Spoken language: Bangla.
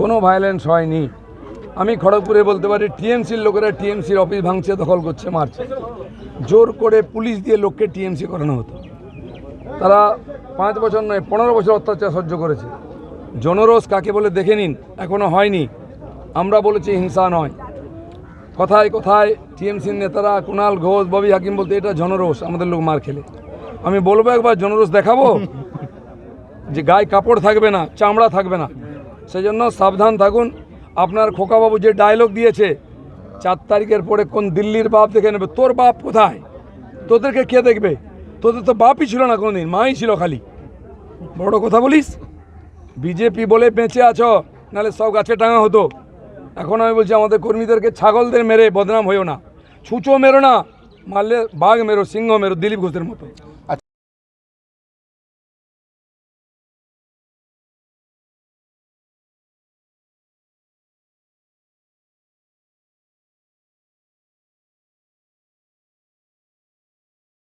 কোনো ভায়োলেন্স হয়নি। আমি খড়গপুরে বলতে পারি টিএমসির লোকেরা টিএমসির অফিস ভাঙছে, দখল করছে, মারছে। জোর করে পুলিশ দিয়ে লোককে টিএমসি করানো হতো। তারা 5 বছর নয় 15 বছর অত্যাচার সহ্য করেছে। জনরোষ কাকে বলে দেখে নিন, এখনও হয়নি। আমরা বলেছি হিংসা নয়। কথায় কথায় টিএমসির নেতারা কুণাল ঘোষ, ববি হাকিম বলতে এটা জনরোষ, আমাদের লোক মার খেলে। আমি বলবো একবার জনরোষ দেখাবো যে গায়ে কাপড় থাকবে না, চামড়া থাকবে না। সেই জন্য সাবধান থাকুন। আপনার খোকাবাবু যে ডায়লগ দিয়েছে 4 তারিখের পরে কোন দিল্লির বাপ দেখে নেবে, তোর বাপ কোথায়? তোদেরকে কে দেখবে? তোদের তো বাপই ছিল না কোনোদিন, মাই ছিল খালি। বড় কথা বলিস। বিজেপি বলে বেঁচে আছো, নাহলে সব গাছে টাঙা হতো। এখন আমি বলছি আমাদের কর্মীদেরকে ছাগলদের মেরে বদনাম হয়েও না, ছুঁচো মেরো না, মারলে বাঘ মেরো, সিংহ মেরো, দিলীপ ঘোষের মতো।